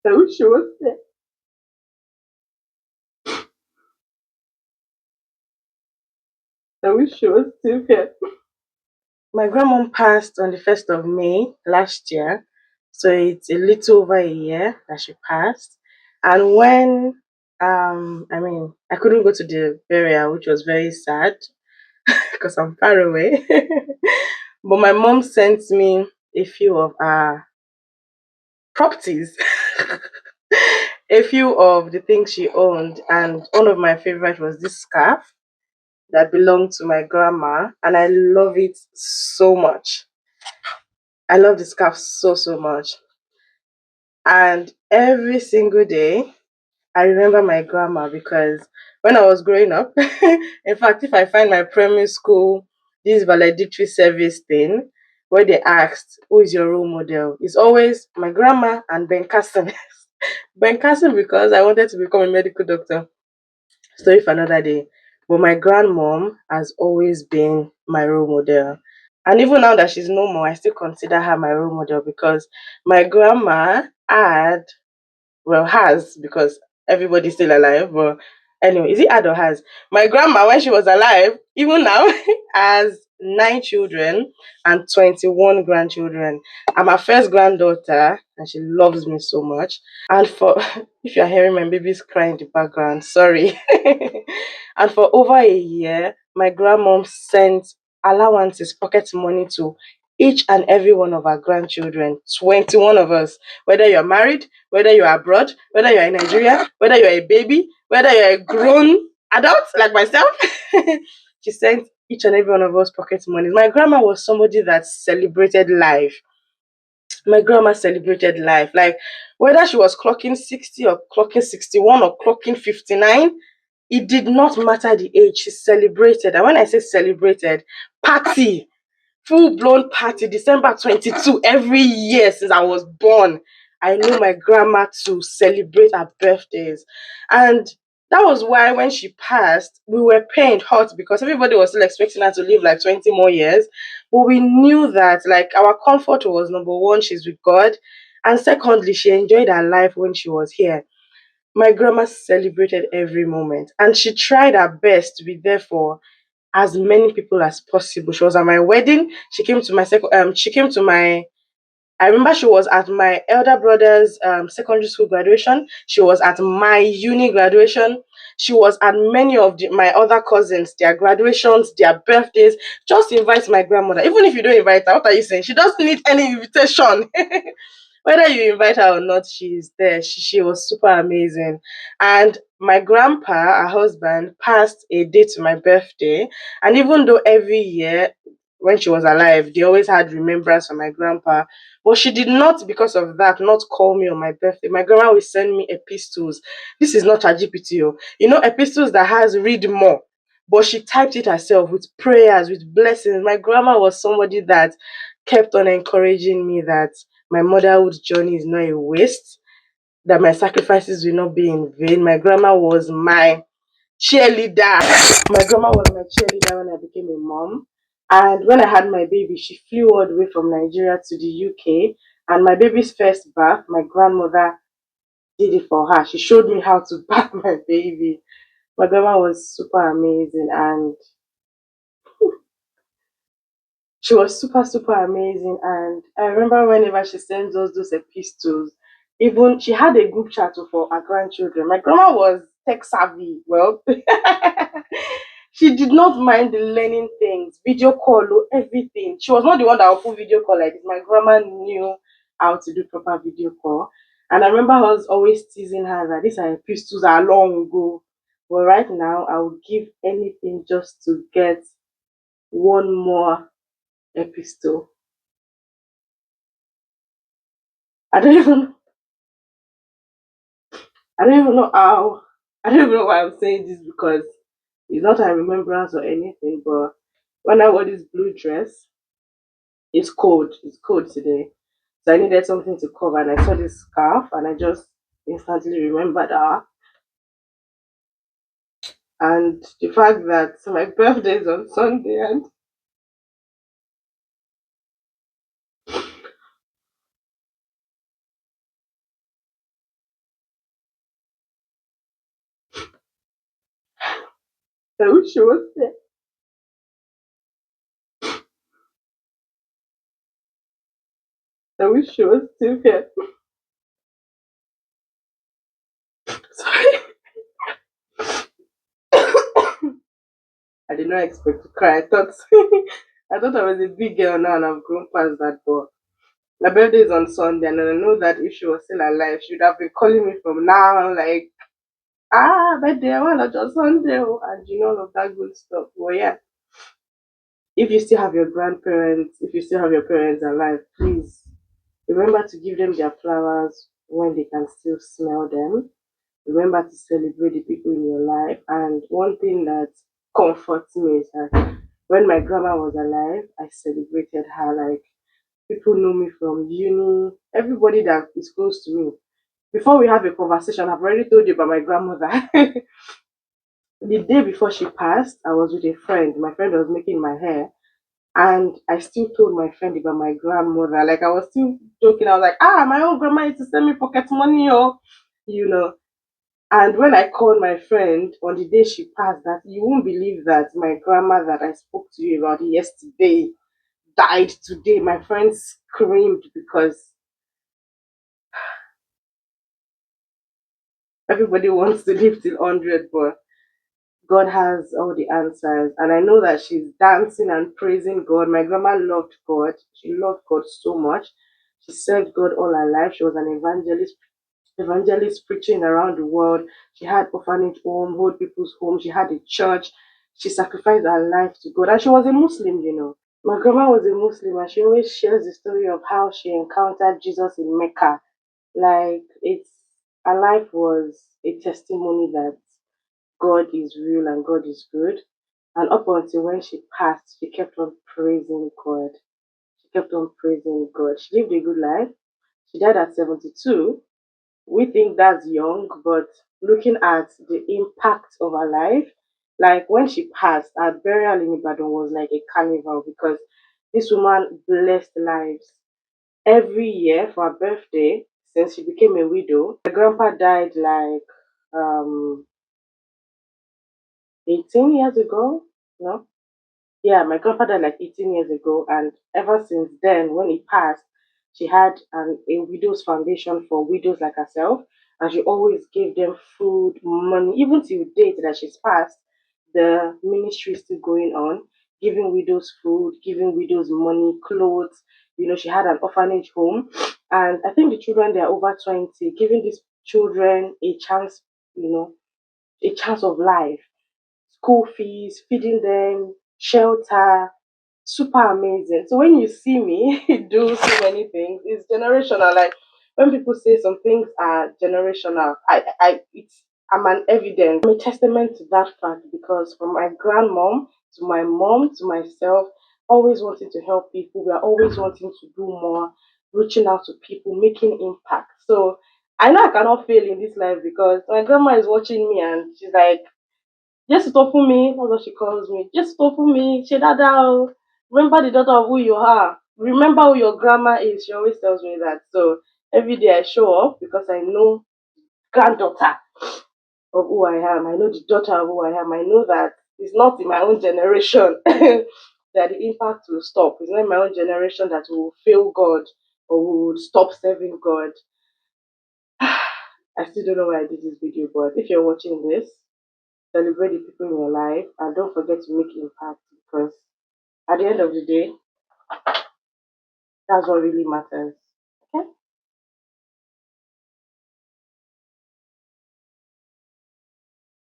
I wish she was there. I wish she was still here. My grandmom passed on the 1st of May last year, so it's a little over a year that she passed. And when, I couldn't go to the burial, which was very sad because I'm far away. But my mom sent me a few of our properties, a few of the things she owned, and one of my favorite was this scarf that belonged to my grandma, and I love it so much. I love the scarf so much. And every single day, I remember my grandma because when I was growing up, in fact, if I find my primary school, this valedictory service thing, where they asked, who is your role model? It's always my grandma and Ben Carson. Ben Carson because I wanted to become a medical doctor. Story for another day. But my grandmom has always been my role model. And even now that she's no more, I still consider her my role model because my grandma had, well, has, because everybody's still alive, but anyway, is it had or has? My grandma, when she was alive, even now, has 9 children and 21 grandchildren. I'm her first granddaughter, and she loves me so much. And for, if you're hearing my baby's crying in the background, sorry. And for over a year, my grandmom sent allowances, pocket money to each and every one of our grandchildren, 21 of us, whether you're married, whether you're abroad, whether you're in Nigeria, whether you're a baby, whether you're a grown adult like myself. She sent each and every one of us pocket money. My grandma was somebody that celebrated life. My grandma celebrated life. Like whether she was clocking 60 or clocking 61 or clocking 59, it did not matter the age. She celebrated. And when I say celebrated, party, full blown party, December 22, every year since I was born. I know my grandma to celebrate her birthdays. And that was why when she passed, we were pained hot because everybody was still expecting her to live like 20 more years. But we knew that like our comfort was number one, she's with God. And secondly, she enjoyed her life when she was here. My grandma celebrated every moment and she tried her best to be there for as many people as possible. She was at my wedding. She came to my I remember she was at my elder brother's secondary school graduation. She was at my uni graduation. She was at many of my other cousins, their graduations, their birthdays. Just invite my grandmother. Even if you don't invite her, what are you saying? She doesn't need any invitation. Whether you invite her or not, she's there. She was super amazing. And my grandpa, her husband, passed a day to my birthday. And even though every year when she was alive, they always had remembrance for my grandpa, but she did not, because of that, not call me on my birthday. My grandma will send me epistles. This is not ChatGPT. Oh. You know, epistles that has read more. But she typed it herself with prayers, with blessings. My grandma was somebody that kept on encouraging me that my motherhood journey is not a waste, that my sacrifices will not be in vain. My grandma was my cheerleader. My grandma was my cheerleader when I became a mom. And when I had my baby, she flew all the way from Nigeria to the UK. And my baby's first bath, my grandmother did it for her. She showed me how to bath my baby. My grandma was super amazing and she was super amazing. And I remember whenever she sends us those epistles, even she had a group chat for her grandchildren. My grandma was tech savvy. Well, she did not mind learning things, video call, everything. She was not the one that would put video call like this. My grandma knew how to do proper video call. And I remember I was always teasing her that these are epistles are long ago. But right now, I would give anything just to get one more epistle. I don't even I don't even know how I don't even know why I'm saying this because it's not a remembrance or anything, but when I wore this blue dress, it's cold. It's cold today. So I needed something to cover and I saw this scarf and I just instantly remembered her. And the fact that my birthday is on Sunday and I wish she was there. I wish she was still here. Sorry. I did not expect to cry. I thought I thought I was a big girl now and I've grown past that, but my birthday is on Sunday and I know that if she was still alive, she would have been calling me from now, like, birthday, I want to just Sunday, oh," and all of that good stuff. Well, yeah, if you still have your grandparents, if you still have your parents alive, please remember to give them their flowers when they can still smell them. Remember to celebrate the people in your life. And one thing that comforts me is that when my grandma was alive, I celebrated her. Like, people know me from uni, everybody that is close to me. Before we have a conversation, I've already told you about my grandmother. The day before she passed, I was with a friend. My friend was making my hair. And I still told my friend about my grandmother. Like, I was still joking. I was like, my own grandma used to send me pocket money, oh, you know. And when I called my friend on the day she passed, that you won't believe that my grandma that I spoke to you about yesterday died today. My friend screamed because everybody wants to live till 100, but God has all the answers. And I know that she's dancing and praising God. My grandma loved God. She loved God so much. She served God all her life. She was an evangelist preaching around the world. She had orphanage home, old people's home. She had a church. She sacrificed her life to God. And she was a Muslim. My grandma was a Muslim and she always shares the story of how she encountered Jesus in Mecca. Like, her life was a testimony that God is real and God is good. And up until when she passed, she kept on praising God. She kept on praising God. She lived a good life. She died at 72. We think that's young, but looking at the impact of her life, like when she passed, her burial in Ibadan was like a carnival because this woman blessed lives. Every year for her birthday, since she became a widow, my grandpa died like um 18 years ago. No, yeah, my grandfather like 18 years ago, and ever since then, when he passed, she had a widows foundation for widows like herself, and she always gave them food, money, even till date that she's passed. The ministry is still going on, giving widows food, giving widows money, clothes. She had an orphanage home, and I think the children they are over 20, giving these children a chance, a chance of life, school fees, feeding them, shelter, super amazing. So when you see me do so many things, it's generational. Like when people say some things are generational, I'm an evidence. I'm a testament to that fact because from my grandmom to my mom to myself, always wanting to help people. We are always wanting to do more, reaching out to people, making impact. So I know I cannot fail in this life because my grandma is watching me and she's like, just stop for me. That's what she calls me. Just stop for me. She dada. Oh. Remember the daughter of who you are. Remember who your grandma is. She always tells me that. So every day I show up because I know granddaughter of who I am. I know the daughter of who I am. I know that it's not in my own generation that the impact will stop. It's not in my own generation that will fail God or will stop serving God. I still don't know why I did this video, but if you're watching this, celebrate the people in your life and don't forget to make impact because at the end of the day, that's what really matters.